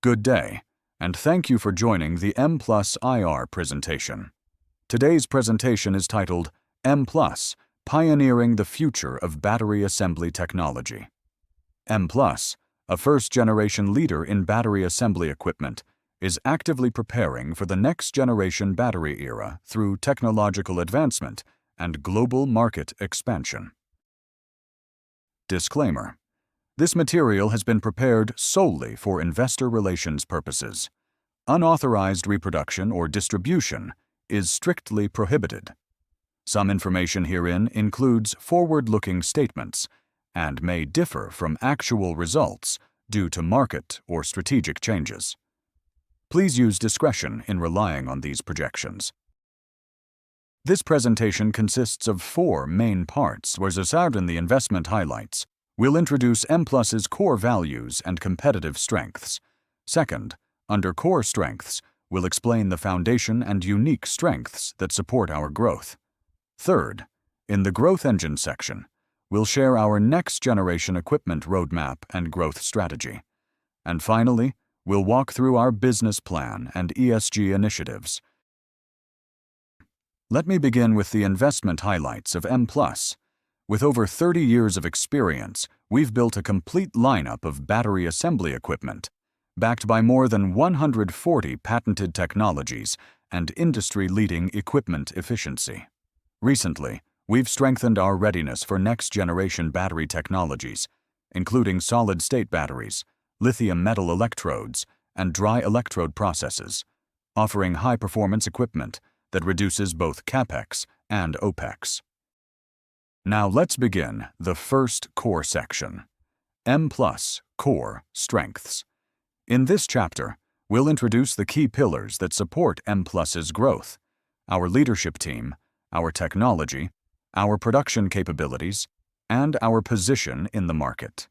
Good day, and thank you for joining the 엠플러스 IR presentation. Today's presentation is titled 엠플러스, Pioneering the Future of Battery Assembly Technology. 엠플러스, a first-generation leader in battery assembly equipment, is actively preparing for the next-generation battery era through technological advancement and global market expansion. Disclaimer. This material has been prepared solely for investor relations purposes. Unauthorized reproduction or distribution is strictly prohibited. Some information herein includes forward-looking statements and may differ from actual results due to market or strategic changes. Please use discretion in relying on these projections. This presentation consists of 4 main parts, where in the investment highlights. We'll introduce 엠플러스's core values and competitive strengths. Second, under core strengths, we'll explain the foundation and unique strengths that support our growth. Third, in the growth engine section, we'll share our next-generation equipment roadmap and growth strategy. And finally, we'll walk through our business plan and ESG initiatives. Let me begin with the investment highlights of 엠플러스. With over 30 years of experience, we've built a complete lineup of battery assembly equipment, backed by more than 140 patented technologies and industry-leading equipment efficiency. Recently, we've strengthened our readiness for next-generation battery technologies, including solid-state batteries, lithium metal electrodes, and dry electrode processes, offering high-performance equipment that reduces both CapEx and OpEx. Now let's begin the first core section, 엠플러스 Core Strengths. In this chapter, we'll introduce the key pillars that support 엠플러스's growth, our leadership team, our technology, our production capabilities, and our position in the market.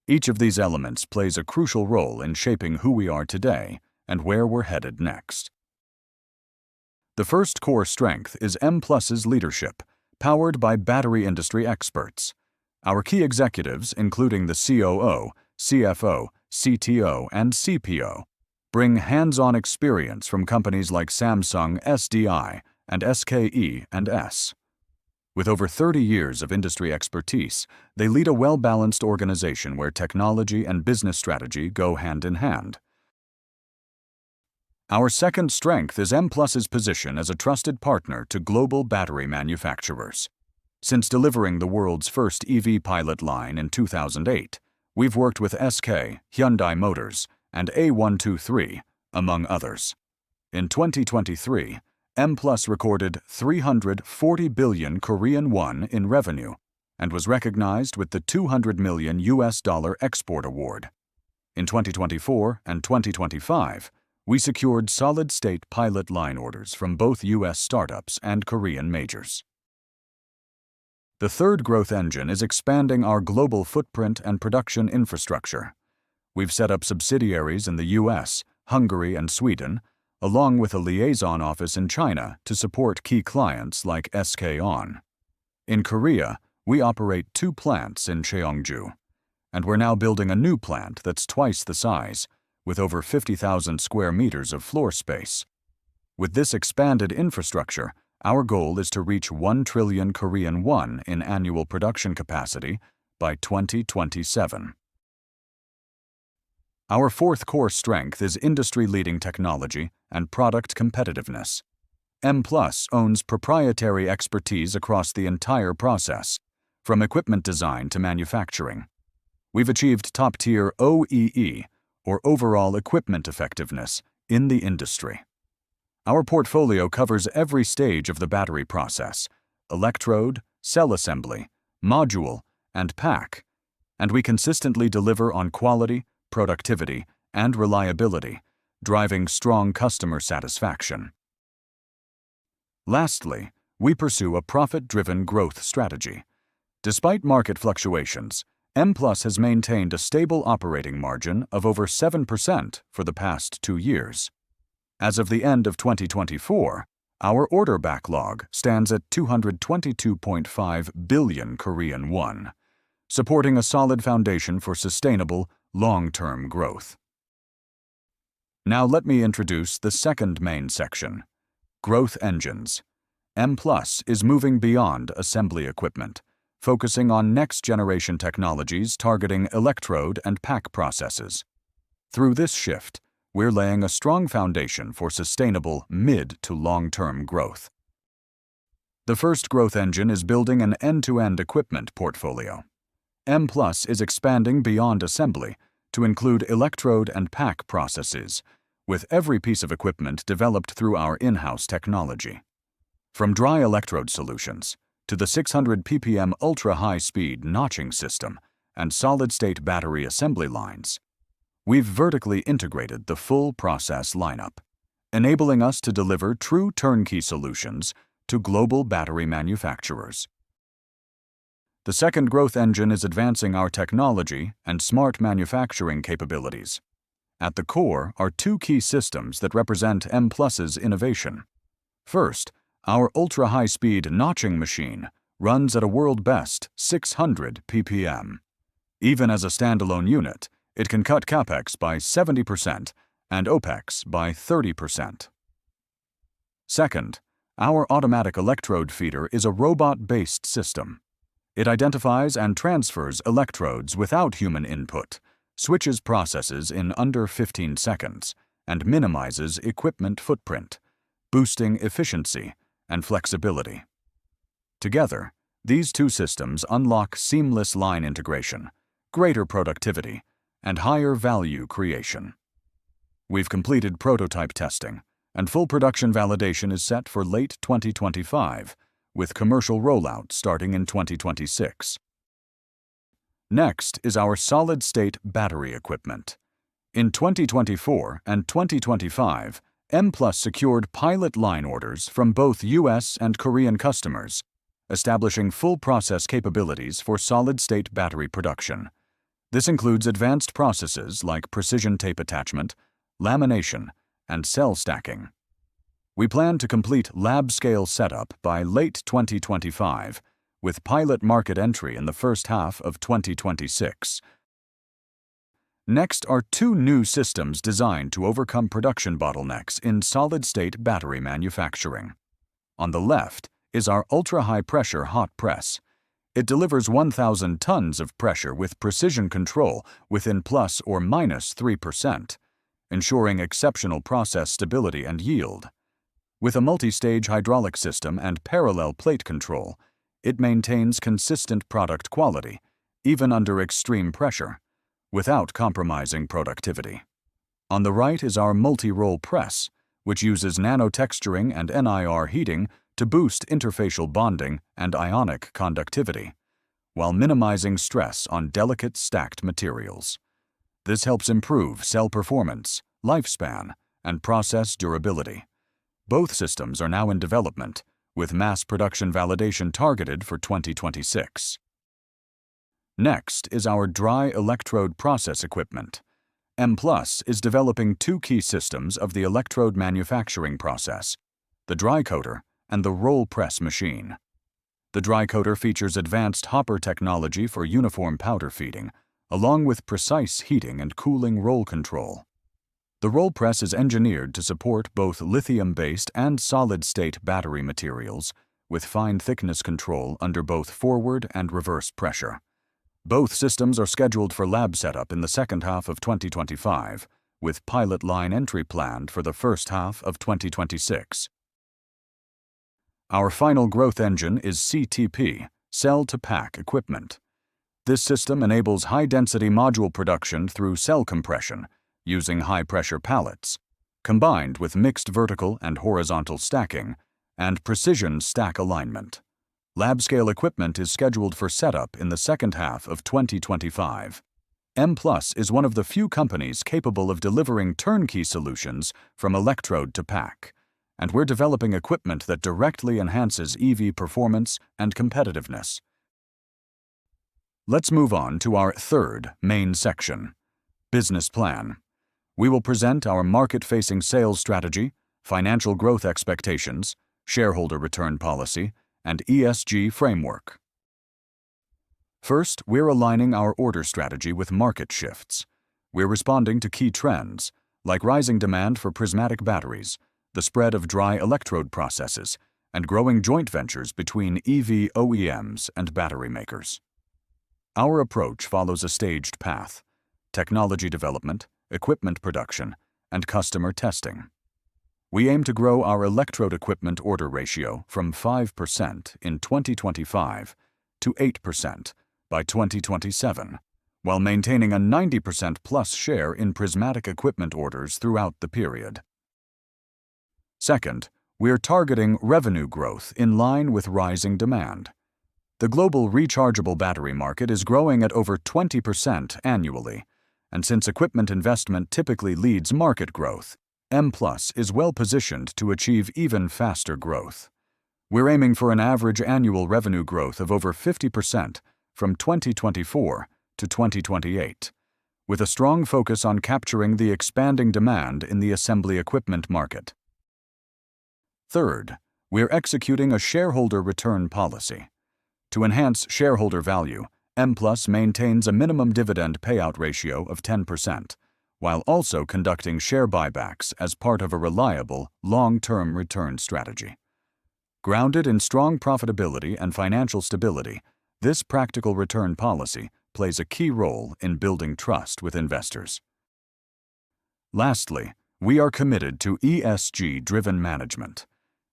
Each of these elements plays a crucial role in shaping who we are today and where we're headed next. The first core strength is 엠플러스's leadership, powered by battery industry experts. Our key executives, including the COO, CFO, CTO, and CPO, bring hands-on experience from companies like Samsung SDI and SKE&S. With over 30 years of industry expertise, they lead a well-balanced organization where technology and business strategy go hand in hand. Our second strength is 엠플러스's position as a trusted partner to global battery manufacturers. Since delivering the world's first EV pilot line in 2008, we've worked with SK, Hyundai Motors, and A123, among others. In 2023, 엠플러스 recorded 340 billion Korean won in revenue and was recognized with the $200 million export award. In 2024 and 2025, we secured solid-state pilot line orders from both U.S. startups and Korean majors. The third growth engine is expanding our global footprint and production infrastructure. We've set up subsidiaries in the U.S., Hungary, and Sweden, along with a liaison office in China to support key clients like SK On. In Korea, we operate 2 plants in Cheongju, and we're now building a new plant that's twice the size, with over 50,000 square meters of floor space. With this expanded infrastructure, our goal is to reach 1 trillion Korean won in annual production capacity by 2027. Our fourth core strength is industry-leading technology and product competitiveness. 엠플러스 owns proprietary expertise across the entire process, from equipment design to manufacturing. We've achieved top-tier OEE, or overall equipment effectiveness, in the industry. Our portfolio covers every stage of the battery process: electrode, cell assembly, module, and pack, and we consistently deliver on quality, productivity, and reliability, driving strong customer satisfaction. Lastly, we pursue a profit-driven growth strategy. Despite market fluctuations, 엠플러스 has maintained a stable operating margin of over 7% for the past 2 years. As of the end of 2024, our order backlog stands at 222.5 billion Korean won, supporting a solid foundation for sustainable, long-term growth. Now let me introduce the second main section, growth engines. Mplus is moving beyond assembly equipment, focusing on next-generation technologies targeting electrode and pack processes. Through this shift, we're laying a strong foundation for sustainable mid- to long-term growth. The first growth engine is building an end-to-end equipment portfolio. Mplus is expanding beyond assembly to include electrode and pack processes, with every piece of equipment developed through our in-house technology. From dry electrode solutions to the 600 ppm ultra-high-speed notching system and solid-state battery assembly lines, we've vertically integrated the full process lineup, enabling us to deliver true turnkey solutions to global battery manufacturers. The second growth engine is advancing our technology and smart manufacturing capabilities. At the core are two key systems that representMplus's innovation. First, our ultra-high-speed notching machine runs at a world-best 600 ppm. Even as a standalone unit, it can cut CapEx by 70% and OpEx by 30%. Second, our automatic electrode feeder is a robot-based system. It identifies and transfers electrodes without human input, switches processes in under 15 seconds, and minimizes equipment footprint, boosting efficiency and flexibility. Together, these two systems unlock seamless line integration, greater productivity, and higher value creation. We've completed prototype testing, and full production validation is set for late 2025, with commercial rollout starting in 2026. Next is our solid-state battery equipment. In 2024 and 2025, Mplus secured pilot line orders from both U.S. and Korean customers, establishing full process capabilities for solid-state battery production. This includes advanced processes like precision tape attachment, lamination, and cell stacking. We plan to complete lab-scale setup by late 2025, with pilot market entry in the first half of 2026. Next are two new systems designed to overcome production bottlenecks in solid-state battery manufacturing. On the left is our ultra-high-pressure hot press. It delivers 1,000 tons of pressure with precision control within plus or minus 3%, ensuring exceptional process stability and yield. With a multi-stage hydraulic system and parallel plate control, it maintains consistent product quality, even under extreme pressure, without compromising productivity. On the right is our multi-roll press, which uses nanotexturing and NIR heating to boost interfacial bonding and ionic conductivity, while minimizing stress on delicate stacked materials. This helps improve cell performance, lifespan, and process durability. Both systems are now in development, with mass production validation targeted for 2026. Next is our dry electrode process equipment. Mplus is developing two key systems of the electrode manufacturing process, the dry coater and the roll press machine. The dry coater features advanced hopper technology for uniform powder feeding, along with precise heating and cooling roll control. The roll press is engineered to support both lithium-based and solid-state battery materials, with fine thickness control under both forward and reverse pressure. Both systems are scheduled for lab setup in the second half of 2025, with pilot line entry planned for the first half of 2026. Our final growth engine is CTP, cell-to-pack equipment. This system enables high-density module production through cell compression, using high-pressure pallets, combined with mixed vertical and horizontal stacking, and precision stack alignment. Lab-scale equipment is scheduled for setup in the second half of 2025. Mplus is one of the few companies capable of delivering turnkey solutions from electrode to pack, and we're developing equipment that directly enhances EV performance and competitiveness. Let's move on to our third main section, business plan. We will present our market-facing sales strategy, financial growth expectations, shareholder return policy, and ESG framework. First, we're aligning our order strategy with market shifts. We're responding to key trends, like rising demand for prismatic batteries, the spread of dry electrode processes, and growing joint ventures between EV OEMs and battery makers. Our approach follows a staged path: technology development, equipment production, and customer testing. We aim to grow our electrode equipment order ratio from 5% in 2025 to 8% by 2027, while maintaining a 90% plus share in prismatic equipment orders throughout the period. Second, we're targeting revenue growth in line with rising demand. The global rechargeable battery market is growing at over 20% annually, and since equipment investment typically leads market growth, 엠플러스 is well positioned to achieve even faster growth. We're aiming for an average annual revenue growth of over 50% from 2024 to 2028, with a strong focus on capturing the expanding demand in the assembly equipment market. Third, we're executing a shareholder return policy. To enhance shareholder value, 엠플러스 maintains a minimum dividend payout ratio of 10%, while also conducting share buybacks as part of a reliable, long-term return strategy. Grounded in strong profitability and financial stability, this practical return policy plays a key role in building trust with investors. Lastly, we are committed to ESG-driven management.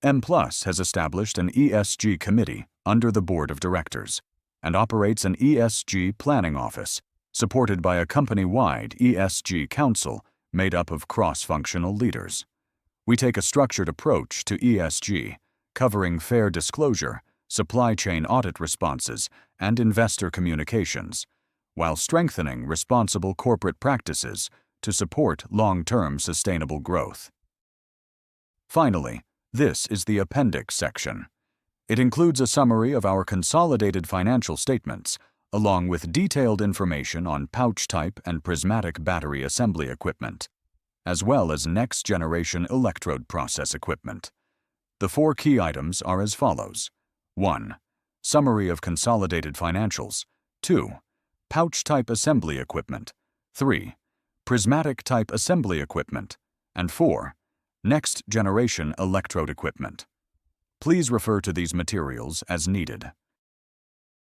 엠플러스 has established an ESG committee under the board of directors and operates an ESG planning office, supported by a company-wide ESG council made up of cross-functional leaders. We take a structured approach to ESG, covering fair disclosure, supply chain audit responses, and investor communications, while strengthening responsible corporate practices to support long-term sustainable growth. Finally, this is the appendix section. It includes a summary of our consolidated financial statements, along with detailed information on pouch type and prismatic battery assembly equipment, as well as next-generation electrode process equipment. The 4 key items are as follows: 1. Summary of consolidated financials. 2. Pouch type assembly equipment. 3. Prismatic type assembly equipment. And 4. Next-generation electrode equipment. Please refer to these materials as needed.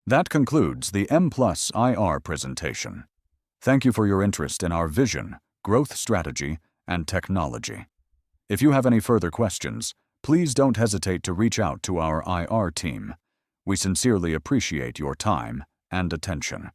That concludes the 엠플러스 IR presentation. Thank you for your interest in our vision, growth strategy, and technology. If you have any further questions, please don't hesitate to reach out to our IR team. We sincerely appreciate your time and attention.